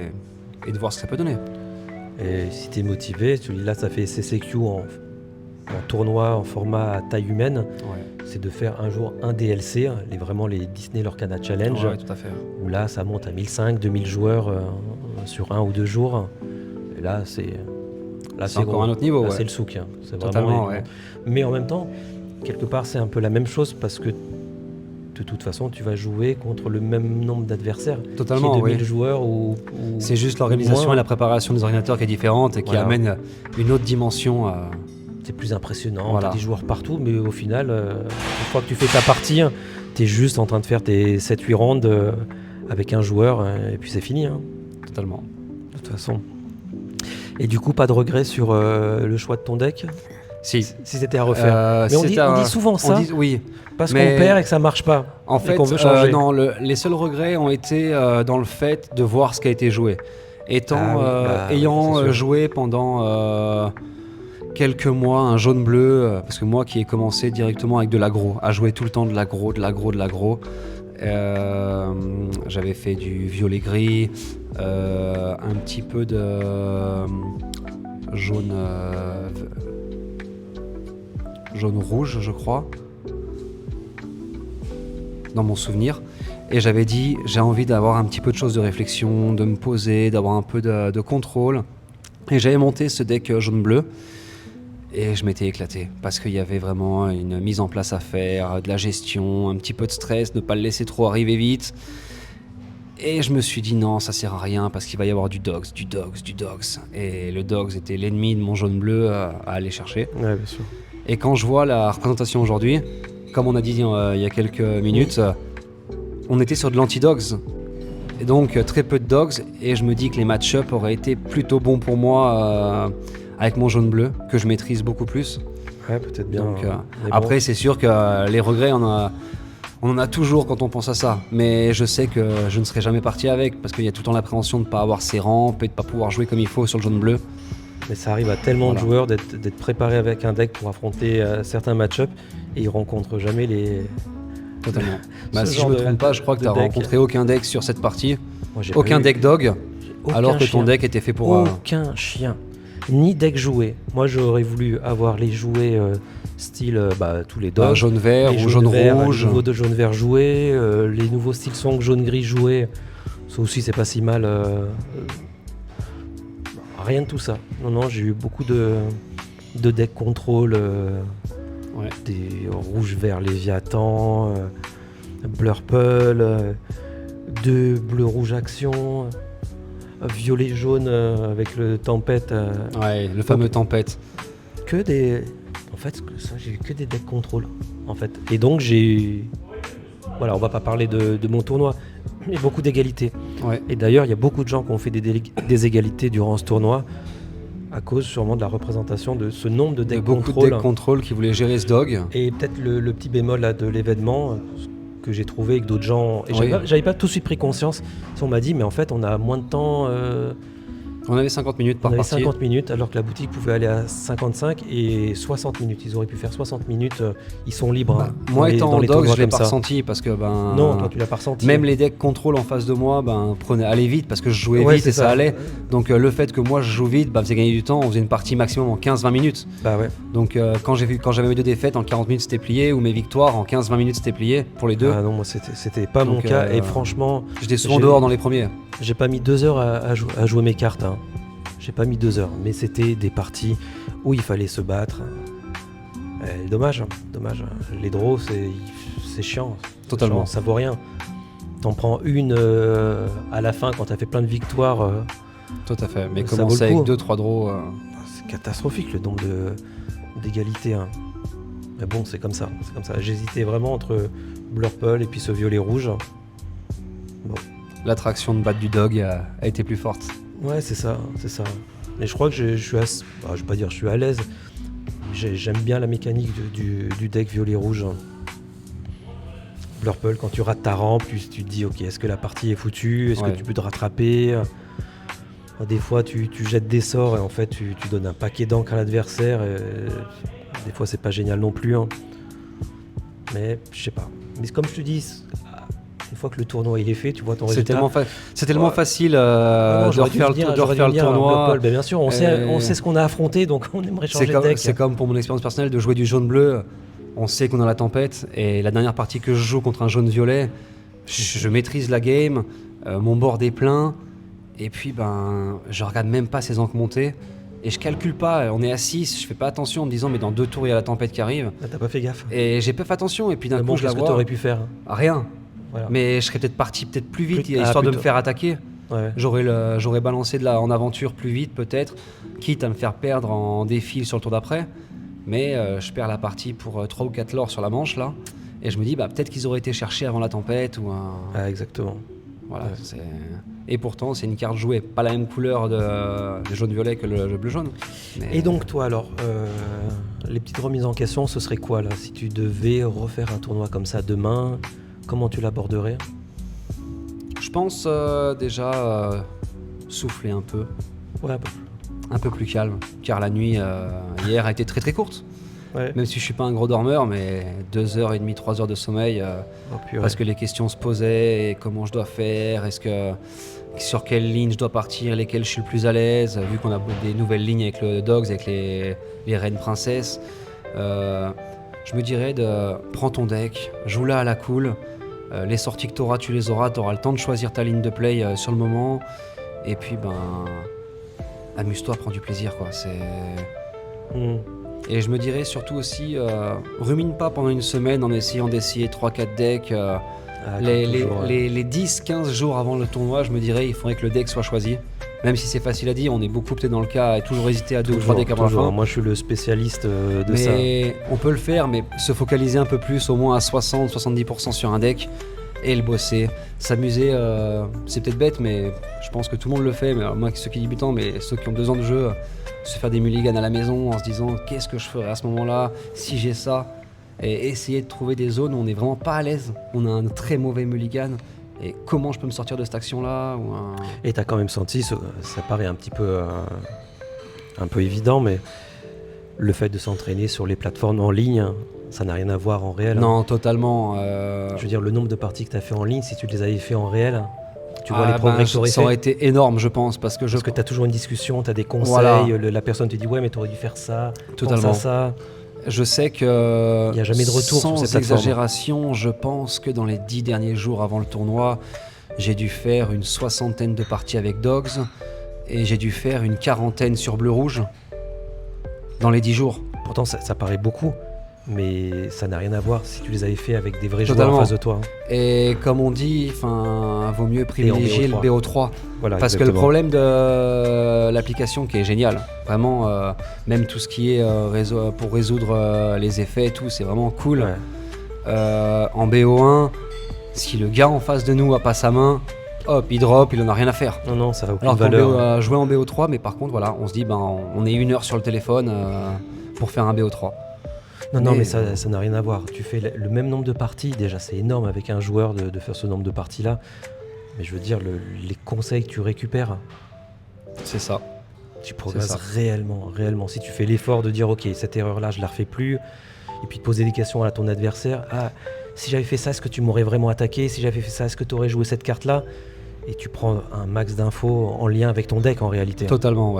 et de voir ce que ça peut donner. Et si tu es motivé, là, ça fait CCQ en tournoi en format à taille humaine. Ouais, C'est de faire un jour un DLC, vraiment les Disney Lorcana Challenge, ouais, tout à fait. où là, ça monte à 1500, 2000 joueurs sur 1 ou 2 jours. Et là, c'est encore gros. un autre niveau, Là, ouais. c'est le souk. Hein. C'est Totalement, vraiment ouais. Mais en même temps, quelque part, c'est un peu la même chose, parce que de toute façon, tu vas jouer contre le même nombre d'adversaires. Totalement, Qu'il y ait 2000 oui. joueurs ou C'est juste l'organisation moins. et la préparation des ordinateurs qui est différente et qui Voilà. amène une autre dimension à... C'est plus impressionnant, Voilà. t'as des joueurs partout, mais au final, une fois que tu fais ta partie, t'es juste en train de faire tes 7-8 rounds avec un joueur, et puis c'est fini, hein, Totalement. de toute façon. Et du coup, pas de regret sur le choix de ton deck, Si. si c'était à refaire. Mais on dit souvent ça, Oui. parce mais- qu'on perd et que ça marche pas, En et fait, qu'on veut changer. non, les seuls regrets ont été dans le fait de voir ce qui a été joué. Ayant c'est sûr. joué pendant quelques mois un jaune-bleu, parce que moi qui ai commencé directement avec de l'aggro, à jouer tout le temps de l'aggro, j'avais fait du violet-gris, un petit peu de jaune-rouge, je crois, dans mon souvenir. Et j'avais dit, j'ai envie d'avoir un petit peu de choses de réflexion, de me poser, d'avoir un peu de contrôle. Et j'avais monté ce deck jaune-bleu. Et je m'étais éclaté, parce qu'il y avait vraiment une mise en place à faire, de la gestion, un petit peu de stress, ne pas le laisser trop arriver vite. Et je me suis dit non, ça sert à rien, parce qu'il va y avoir du dogs. Et le dogs était l'ennemi de mon jaune-bleu à aller chercher. Ouais, bien sûr. Et quand je vois la représentation aujourd'hui, comme on a dit il y a quelques minutes, on était sur de l'anti-dogs. Et donc très peu de dogs, et je me dis que les match-up auraient été plutôt bons pour moi avec mon jaune-bleu, que je maîtrise beaucoup plus. Ouais, peut-être bien. Donc, mais bon. après, c'est sûr que les regrets, on en a toujours quand on pense à ça. Mais je sais que je ne serai jamais parti avec, parce qu'il y a tout le temps l'appréhension de ne pas avoir ses rampes et de ne pas pouvoir jouer comme il faut sur le jaune-bleu. Mais ça arrive à tellement Voilà. de joueurs d'être préparés avec un deck pour affronter certains match-up, et ils rencontrent jamais les... Totalement. Ce Si je genre me de- trompe pas, je crois que de tu as deck. rencontré aucun deck sur cette partie. Moi, j'ai Aucun pas eu deck dog, aucun alors que chien. ton deck était fait pour... Aucun chien, ni deck joué. Moi, j'aurais voulu avoir les jouets style tous les dogs, jaune-vert les ou jaunes verts, jaune-rouge. les nouveaux de jaune-vert joués, les nouveaux style song jaune-gris joués. Ça aussi, c'est pas si mal. Rien de tout ça. Non, j'ai eu beaucoup de decks contrôle, Ouais. des rouge-vert Léviathan, Blurple, deux bleu-rouge action, violet-jaune avec le tempête. Ouais, le fameux tempête. Que des. En fait, j'ai eu que des decks contrôle. En fait. Et donc, j'ai. Voilà, on va pas parler de mon tournoi, mais beaucoup d'égalités. Ouais. Et d'ailleurs, il y a beaucoup de gens qui ont fait des égalités durant ce tournoi, à cause sûrement de la représentation de ce nombre de Il y a decks beaucoup contrôle. de decks contrôle qui voulaient gérer ce dog. Et peut-être le petit bémol là, de l'événement que j'ai trouvé avec d'autres gens. Et Oui. j'avais pas tout de suite pris conscience. On m'a dit, mais en fait, on a moins de temps On avait 50 minutes On par avait partie. 50 minutes alors que la boutique pouvait aller à 55 et 60 minutes. Ils auraient pu faire 60 minutes. Ils sont libres. Hein, Moi étant dans en les dogs, tournois je l'ai comme pas ça. ressenti parce que Non, toi tu l'as pas ressenti. même les decks contrôle en face de moi allaient vite parce que je jouais Ouais, vite c'est et ça allait. Donc le fait que moi je joue vite faisait gagner du temps. On faisait une partie maximum en 15-20 minutes. Bah ouais. Donc quand j'avais mes 2 défaites en 40 minutes c'était plié ou mes victoires en 15-20 minutes c'était plié pour les 2. Ah non, moi c'était pas mon Donc, cas et franchement, J'étais souvent j'ai- dehors dans les premiers. j'ai pas mis 2 heures à jouer mes cartes. Hein. J'ai pas mis 2 heures, mais c'était des parties où il fallait se battre. Dommage, hein, dommage. Les draws, c'est chiant. Totalement. Ça vaut rien. T'en prends une à la fin quand t'as fait plein de victoires. Tout à fait. Mais Ça vaut commencer le avec coup. 2-3 draws. C'est catastrophique le nombre d'égalités. Hein. Mais bon, c'est comme ça. J'hésitais vraiment entre Blurple et puis ce violet rouge. L'attraction de battre du dog a été plus forte. Ouais, c'est ça. Mais je crois que je suis je vais pas dire je suis à l'aise. J'aime bien la mécanique du deck violet-rouge. Blurple, quand tu rates ta rampe, tu te dis ok, est-ce que la partie est foutue? Est-ce Ouais. que tu peux te rattraper? Des fois, tu jettes des sorts et en fait, tu donnes un paquet d'encre à l'adversaire. Des fois, c'est pas génial non plus. Hein. Mais je sais pas. Mais comme je te dis, une fois que le tournoi il est fait, tu vois ton C'est résultat. tellement Ouais. facile Non, de j'aurais dû refaire venir- de j'aurais dû refaire le venir à tournoi. Blurple. Ben, bien sûr, on Euh, sait ce qu'on a affronté, donc on aimerait changer de deck. C'est comme pour mon expérience personnelle de jouer du jaune-bleu. On sait qu'on a la tempête et la dernière partie que je joue contre un jaune-violet, je maîtrise la game, mon board est plein et puis je regarde même pas ces encres monter et je calcule pas. On est à 6, je fais pas attention en me disant mais dans 2 tours il y a la tempête qui arrive Ah, t'as pas fait gaffe. et j'ai pas fait attention et puis d'un Mais coup bon, je la qu'est-ce que vois. t'aurais pu faire? Rien. Voilà. Mais je serais peut-être parti plus vite Plus- histoire de me plutôt. faire attaquer. Ouais. J'aurais balancé en aventure plus vite peut-être, quitte à me faire perdre en défile sur le tour d'après. Mais je perds la partie pour 3 ou 4 lords sur la manche là. Et je me dis peut-être qu'ils auraient été cherchés avant la tempête ou un... Ah, exactement. Voilà, Ouais. Et pourtant c'est une carte jouée, pas la même couleur de jaune-violet que le bleu-jaune. Mais- Et donc toi alors, les petites remises en question, ce serait quoi là? Si tu devais refaire un tournoi comme ça demain, comment tu l'aborderais? Je pense déjà souffler un peu. Ouais, Un peu plus calme, car la nuit hier a été très très courte. ouais. Même si je suis pas un gros dormeur, mais 2h30, 3 heures de sommeil, Oh, purée. parce que les questions se posaient, et comment je dois faire, sur quelle ligne je dois partir, lesquelles je suis le plus à l'aise, vu qu'on a des nouvelles lignes avec le Dogs, avec les reines princesses. Je me dirais prends ton deck, joue-la à la cool, les sorties que tu les auras le temps de choisir ta ligne de play sur le moment, et puis amuse-toi, prends du plaisir quoi. Hmm. Et je me dirais surtout aussi, rumine pas pendant une semaine en essayant d'essayer 3-4 decks. Ah, Les, comme toujours, ouais. les 10-15 jours avant le tournoi, je me dirais, il faudrait que le deck soit choisi. Même si c'est facile à dire, on est beaucoup peut-être dans le cas et toujours hésiter à 2 ou 3 decks avant la Toujours. fin. Moi je suis le spécialiste de ça. Mais on peut le faire, mais se focaliser un peu plus, au moins à 60-70% sur un deck et le bosser. S'amuser, c'est peut-être bête, mais je pense que tout le monde le fait. Mais alors, moi, ceux qui sont débutants, mais ceux qui ont 2 ans de jeu, se faire des mulligans à la maison en se disant qu'est-ce que je ferais à ce moment-là si j'ai ça, et essayer de trouver des zones où on n'est vraiment pas à l'aise. On a un très mauvais mulligan. Et comment je peux me sortir de cette action-là Et t'as quand même senti, ça paraît un peu évident, mais le fait de s'entraîner sur les plateformes en ligne, ça n'a rien à voir en réel. Non, totalement. Je veux dire, le nombre de parties que t'as fait en ligne, si tu les avais fait en réel, tu vois les progrès que t'aurais ça aurait fait. été énorme, je pense, parce que Parce que t'as toujours une discussion, t'as des conseils, Voilà. la personne te dit ouais mais t'aurais dû faire ça, Totalement. pense à ça. Je sais que Il y a jamais de retour sur sans ces plateformes. exagération, je pense que dans les 10 derniers jours avant le tournoi, j'ai dû faire une 60aine de parties avec Dogs et j'ai dû faire une 40aine sur bleu-rouge dans les 10 jours. Pourtant ça paraît beaucoup, mais ça n'a rien à voir si tu les avais fait avec des vrais joueurs Totalement. en face de toi. Et comme on dit, vaut mieux privilégier le BO3. Voilà, Parce que le exactement. problème de l'application qui est géniale, vraiment, même tout ce qui est pour résoudre les effets et tout, c'est vraiment cool. Ouais. En BO1, si le gars en face de nous a pas sa main, hop, il drop, il en a rien à faire. Non, ça va aucune Alors qu'en valeur. jouer en BO3, mais par contre, voilà, on se dit, on est 1 heure sur le téléphone pour faire un BO3. Non, mais- mais ça n'a rien à voir. Tu fais le même nombre de parties, déjà c'est énorme avec un joueur de faire ce nombre de parties-là. Mais je veux dire, les conseils que tu récupères, C'est ça. Tu progresses réellement. Si tu fais l'effort de dire ok, cette erreur-là, je la refais plus, et puis de poser des questions à ton adversaire. Ah, si j'avais fait ça, est-ce que tu m'aurais vraiment attaqué? Si j'avais fait ça, est-ce que tu aurais joué cette carte-là? Et tu prends un max d'infos en lien avec ton deck en réalité. Totalement.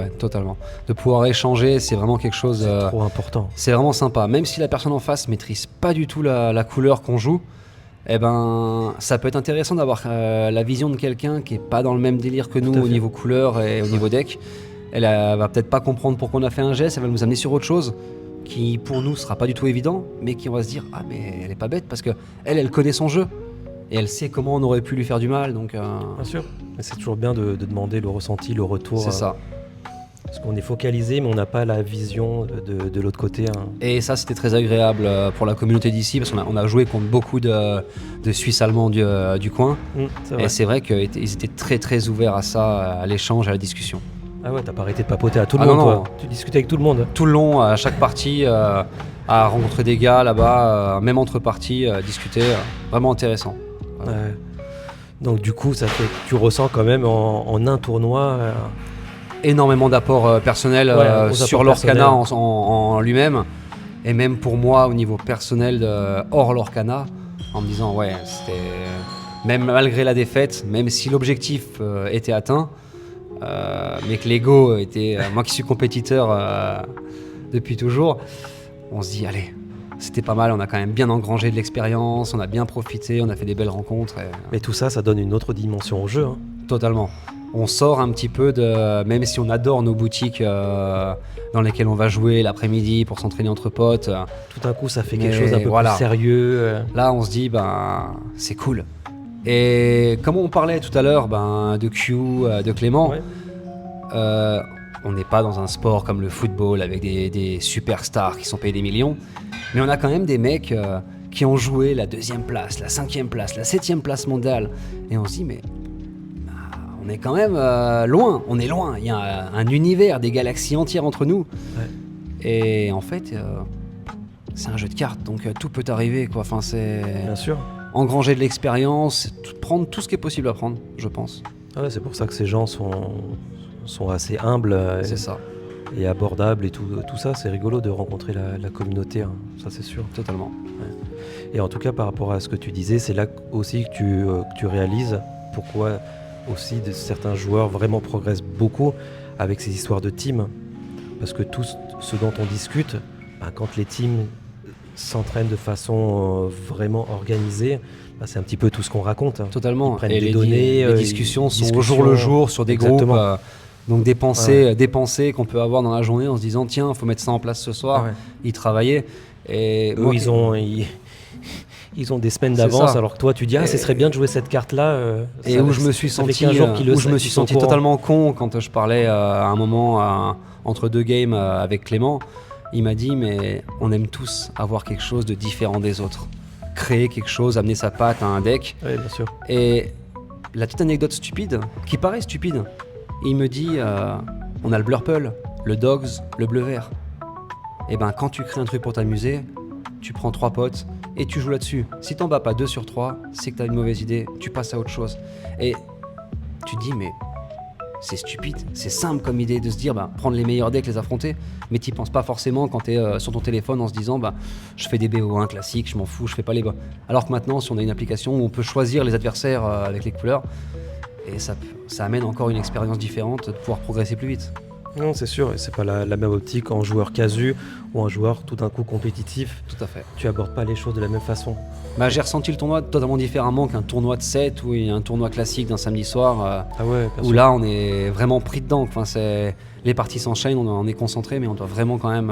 De pouvoir échanger, c'est vraiment quelque chose. C'est trop important. C'est vraiment sympa. Même si la personne en face maîtrise pas du tout la couleur qu'on joue, eh ben, ça peut être intéressant d'avoir la vision de quelqu'un qui est pas dans le même délire que nous au niveau couleur et au niveau deck. Elle va peut-être pas comprendre pourquoi on a fait un geste, elle va nous amener sur autre chose qui pour nous sera pas du tout évident, mais qui on va se dire ah mais elle est pas bête parce que elle connaît son jeu et elle sait comment on aurait pu lui faire du mal. Donc bien sûr, mais c'est toujours bien de demander le ressenti, le retour. C'est ça. Parce qu'on est focalisé, mais on n'a pas la vision de l'autre côté. Hein. Et ça, c'était très agréable pour la communauté d'ici, parce qu'on a joué contre beaucoup de Suisses allemands du coin. C'est vrai. Et c'est vrai qu'ils étaient très très ouverts à ça, à l'échange, à la discussion. Ah ouais, t'as pas arrêté de papoter à tout le monde, toi. Tu discutais avec tout le monde. Tout le long, à chaque partie, à rencontrer des gars là-bas, même entre parties, discuter. Vraiment intéressant. Voilà. Donc du coup, ça fait que tu ressens quand même en un tournoi... énormément d'apports personnels sur l'Orcana en lui-même, et même pour moi au niveau personnel hors l'Orcana, en me disant ouais, c'était même malgré la défaite, même si l'objectif était atteint, mais que l'ego était moi qui suis compétiteur depuis toujours, on se dit allez, c'était pas mal, on a quand même bien engrangé de l'expérience, on a bien profité, on a fait des belles rencontres. Mais tout ça, ça donne une autre dimension au jeu. Hein. Totalement. On sort un petit peu de... Même si on adore nos boutiques dans lesquelles on va jouer l'après-midi pour s'entraîner entre potes. Tout d'un coup, ça fait quelque chose d'un peu plus sérieux. Là, on se dit, c'est cool. Et comme on parlait tout à l'heure de Q, de Clément, on n'est pas dans un sport comme le football avec des superstars qui sont payés des millions. Mais on a quand même des mecs qui ont joué la 2e place, la 5e place, la 7e place mondiale. Et on se dit, mais... on est quand même loin, on est loin. Il y a un univers, des galaxies entières entre nous. Ouais. Et en fait, c'est un jeu de cartes, donc tout peut arriver, quoi. Enfin, c'est bien sûr. Engranger de l'expérience, prendre tout ce qui est possible à prendre, je pense. Ah ouais, c'est pour ça que ces gens sont assez humbles. C'est ça. Et abordables et tout ça. C'est rigolo de rencontrer la communauté, hein. Ça c'est sûr. Totalement. Ouais. Et en tout cas, par rapport à ce que tu disais, c'est là aussi que tu réalises pourquoi aussi certains joueurs vraiment progressent beaucoup avec ces histoires de team, parce que tout ce dont on discute, quand les teams s'entraînent de façon vraiment organisée, c'est un petit peu tout ce qu'on raconte. Totalement. Ils prennent des données, les discussions sont au jour le jour sur des groupes, donc des pensées qu'on peut avoir dans la journée en se disant tiens, il faut mettre ça en place ce soir, y travailler. Et eux, ils ont des semaines d'avance, alors que toi tu dis ce serait bien de jouer cette carte-là. Et où je me suis senti totalement con quand je parlais à un moment entre 2 games avec Clément. Il m'a dit mais on aime tous avoir quelque chose de différent des autres. Créer quelque chose, amener sa patte à un deck. Oui, bien sûr. Et la petite anecdote stupide, qui paraît stupide, il me dit on a le Blurple, le Dogs, le bleu-vert. Et quand tu crées un truc pour t'amuser, tu prends 3 potes et tu joues là-dessus. Si t'en bats pas 2 sur 3, c'est que t'as une mauvaise idée, tu passes à autre chose. Et tu te dis, mais c'est stupide, c'est simple comme idée de se dire, prendre les meilleurs decks, les affronter, mais t'y penses pas forcément quand t'es sur ton téléphone en se disant, je fais des BO1 classiques, je m'en fous, je fais pas les bas. Alors que maintenant, si on a une application où on peut choisir les adversaires avec les couleurs, et ça amène encore une expérience différente de pouvoir progresser plus vite. Non, c'est sûr, et c'est pas la même optique en joueur casu ou en joueur tout d'un coup compétitif. Tout à fait. Tu abordes pas les choses de la même façon. J'ai ressenti le tournoi totalement différemment qu'un tournoi de 7 ou un tournoi classique d'un samedi soir. Où là, on est vraiment pris dedans. Enfin, les parties s'enchaînent, on est concentré, mais on doit vraiment quand même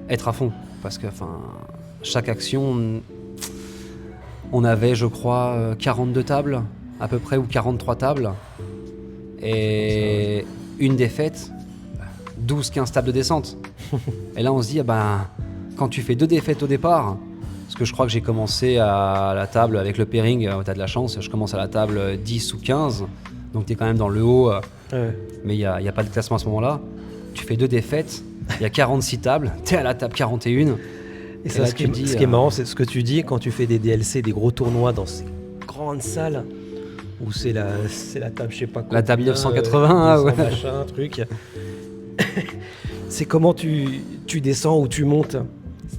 être à fond. Parce que chaque action, on avait, je crois, 42 tables à peu près, ou 43 tables. Et une défaite, 12-15 tables de descente. Et là on se dit quand tu fais 2 défaites au départ, parce que je crois que j'ai commencé à la table avec le pairing, t'as de la chance, je commence à la table 10 ou 15, donc t'es quand même dans le haut, mais il n'y a pas de classement à ce moment-là. Tu fais 2 défaites, il y a 46 tables, t'es à la table 41. Et ça, ce qui est marrant, c'est ce que tu dis quand tu fais des DLC, des gros tournois dans ces grandes salles, Ou c'est la table, je sais pas quoi. La table 980, ouais. Machin, truc. C'est comment tu descends ou tu montes.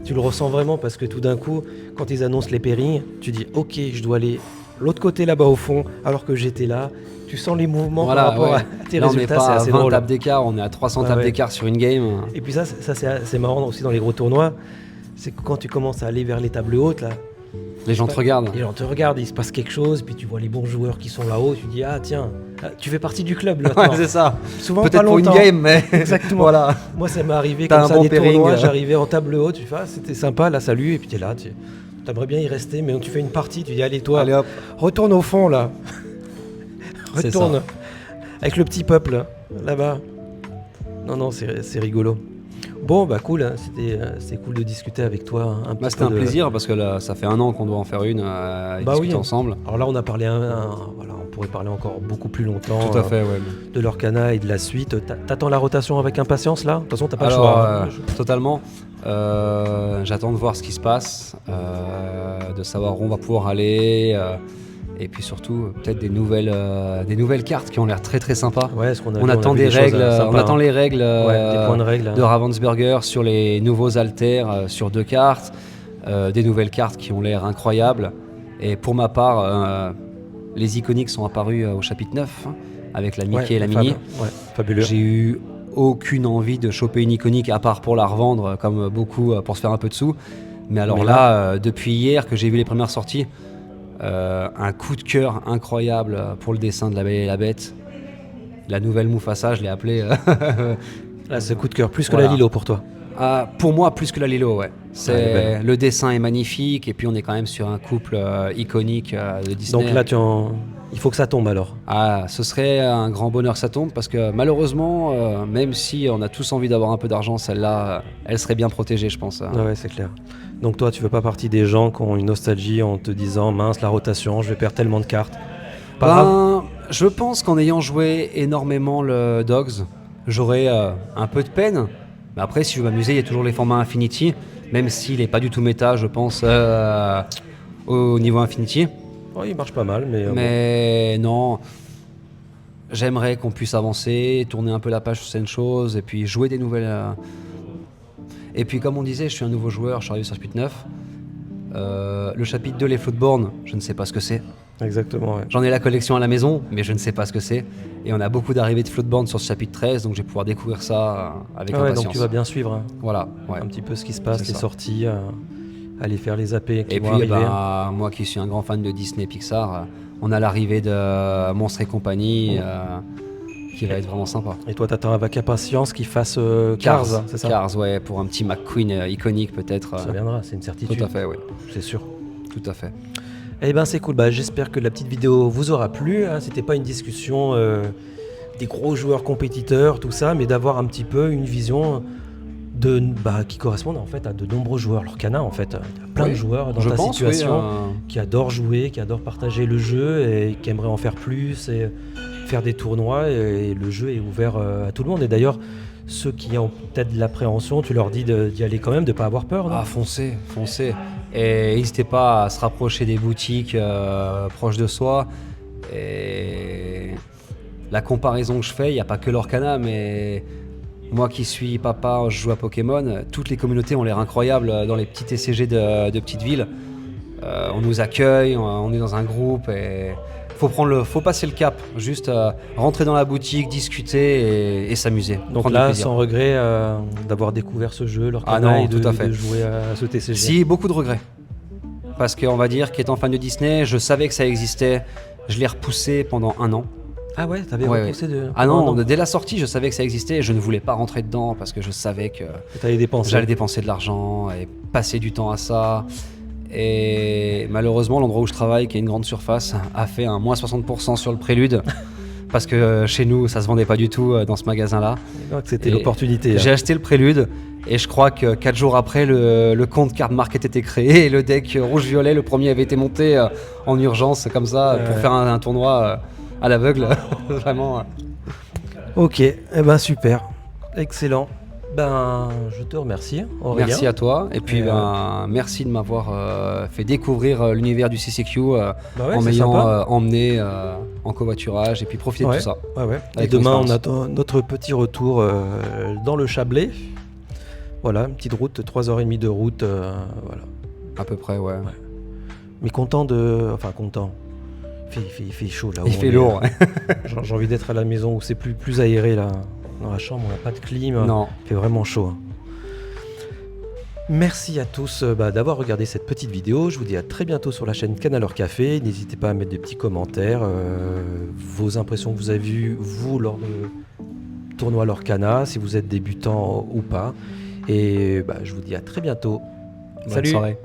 Tu le ressens vraiment parce que tout d'un coup, quand ils annoncent les pairings, tu dis ok, je dois aller l'autre côté là-bas au fond, alors que j'étais là. Tu sens les mouvements par rapport à tes là, résultats, on c'est n'est pas assez à 20 drôle. tables d'écart, on est à 300 tables d'écart sur une game. Et puis ça c'est marrant aussi dans les gros tournois, c'est que quand tu commences à aller vers les tables hautes là, Les gens te regardent. les gens te regardent, il se passe quelque chose, puis tu vois les bons joueurs qui sont là-haut, tu dis ah tiens, tu fais partie du club là. Ouais, c'est ça. Souvent Peut-être pas pour une longtemps. game, mais Exactement. voilà. Moi ça m'est arrivé T'as comme un ça bon des pairing, tournois, j'arrivais en table haute, tu fais ah, c'était sympa, là salut, et puis t'es là, t'aimerais bien y rester, mais tu fais une partie, tu dis allez toi, Allez hop. retourne au fond là. C'est Retourne. ça. Avec le petit peuple là-bas. Non, c'est rigolo. Bon, bah cool, hein, c'était cool de discuter avec toi un petit C'était peu un plaisir parce que là, ça fait un an qu'on doit en faire une et discuter ensemble. Alors là, on a parlé voilà, on pourrait parler encore beaucoup plus longtemps. Tout à fait, ouais. De l'Orcana et de la suite. T'attends la rotation avec impatience là ? De toute façon, t'as pas Alors, le choix. Hein. totalement. J'attends de voir ce qui se passe, de savoir où on va pouvoir aller. Et puis surtout, peut-être des nouvelles cartes qui ont l'air très très sympas. Ouais, ce qu'on a On vu, attend a vu des choses, règles, sympas, on attend hein. les règles Des points de règles. de Ravensburger sur les nouveaux haltères sur 2 cartes, des nouvelles cartes qui ont l'air incroyables. Et pour ma part, les iconiques sont apparus au chapitre 9 hein, avec la Mickey et la Minnie. Ouais, fabuleux. J'ai eu aucune envie de choper une iconique à part pour la revendre comme beaucoup pour se faire un peu de sous. Mais alors depuis hier que j'ai vu les premières sorties, un coup de cœur incroyable pour le dessin de La Belle et la Bête. La nouvelle Mufasa, je l'ai appelée. Là, c'est coup de cœur, plus que Voilà. la Lilo pour toi. Pour moi, plus que la Lilo, ouais. Elle est belle. Le dessin est magnifique et puis on est quand même sur un couple iconique de Disney. Donc là, il faut que ça tombe alors. Ce serait un grand bonheur que ça tombe parce que malheureusement, même si on a tous envie d'avoir un peu d'argent, celle-là, elle serait bien protégée, je pense. Ouais, c'est clair. Donc toi, tu fais pas partie des gens qui ont une nostalgie en te disant mince, la rotation, je vais perdre tellement de cartes. Pas grave. Je pense qu'en ayant joué énormément le Dogs, j'aurais un peu de peine. Mais après, si je veux m'amuser, il y a toujours les formats Infinity, même s'il n'est pas du tout méta, je pense, au niveau Infinity. Ouais, il marche pas mal, mais. Mais non, j'aimerais qu'on puisse avancer, tourner un peu la page sur certaines choses et puis jouer des nouvelles. Et puis, comme on disait, je suis un nouveau joueur, je suis arrivé sur le chapitre 9. Le chapitre 2, les Floodborn, je ne sais pas ce que c'est. Exactement, ouais. J'en ai la collection à la maison, mais je ne sais pas ce que c'est. Et on a beaucoup d'arrivées de Floodborn sur ce chapitre 13, donc je vais pouvoir découvrir ça avec Ah ouais, impatience. donc tu vas bien suivre hein, Voilà, ouais. un petit peu ce qui se passe, C'est les ça. sorties, aller faire les AP qui Et vont puis, arriver. moi qui suis un grand fan de Disney et Pixar, on a l'arrivée de Monstres et compagnie, qui va être vraiment sympa. Et toi, t'attends avec impatience qu'ils fassent Cars, c'est ça ? Cars, ouais, pour un petit McQueen iconique peut-être. Ça viendra, c'est une certitude. Tout à fait, oui. C'est sûr. Tout à fait. Eh ben c'est cool, j'espère que la petite vidéo vous aura plu. Hein. C'était pas une discussion des gros joueurs compétiteurs, tout ça, mais d'avoir un petit peu une vision qui correspond en fait à de nombreux joueurs. L'Orcana en fait, il y a plein de joueurs dans ta situation qui adorent jouer, qui adorent partager le jeu et qui aimeraient en faire plus et faire des tournois. Et le jeu est ouvert à tout le monde. Et d'ailleurs, ceux qui ont peut-être de l'appréhension, tu leur dis d'y aller quand même, de pas avoir peur. Non Ah, foncez. Et n'hésitez pas à se rapprocher des boutiques proches de soi. Et la comparaison que je fais, il n'y a pas que l'Orcana, mais moi qui suis papa, je joue à Pokémon, toutes les communautés ont l'air incroyables dans les petits TCG de petites villes. On nous accueille, on est dans un groupe et faut passer le cap, juste rentrer dans la boutique, discuter et s'amuser. Donc là, sans regret d'avoir découvert ce jeu, l'Orcana, et de jouer à ce TCG. Si, beaucoup de regrets. Parce qu'on va dire qu'étant fan de Disney, je savais que ça existait, je l'ai repoussé pendant 1 an. Ah ouais, t'avais repoussé de... Ah non, dès la sortie, je savais que ça existait et je ne voulais pas rentrer dedans parce que je savais que j'allais dépenser de l'argent et passer du temps à ça. Et malheureusement, l'endroit où je travaille, qui est une grande surface, a fait un moins 60% sur le prélude. Parce que chez nous, ça se vendait pas du tout dans ce magasin-là. Donc c'était l'opportunité. J'ai acheté le prélude et je crois que 4 jours après, le compte Card Market était créé et le deck rouge-violet, le premier avait été monté en urgence comme ça pour faire un tournoi à l'aveugle. Vraiment. Ok, super. Excellent. Ben, je te remercie, Aurélien. Merci à toi. Et puis, Et, merci de m'avoir fait découvrir l'univers du CCQ Bah ouais, en c'est m'ayant sympa. emmené en covoiturage et puis profiter de Ouais, tout ça. ouais, ouais. Et Avec demain, on l'expérience. attend notre petit retour dans le Chablais. Voilà, une petite route, 3h30 de route. Voilà. À peu près, ouais. Mais content de. Enfin, content. Il fait chaud là. Il où on fait est, lourd. là. J'ai envie d'être à la maison où c'est plus aéré là. Dans la chambre, on n'a pas de clim. Non. Il fait vraiment chaud. Hein. Merci à tous d'avoir regardé cette petite vidéo. Je vous dis à très bientôt sur la chaîne Canalor Café. N'hésitez pas à mettre des petits commentaires, vos impressions que vous avez vues, vous, lors de tournoi Lorcana, si vous êtes débutant ou pas. Et je vous dis à très bientôt. Bonne Salut. soirée.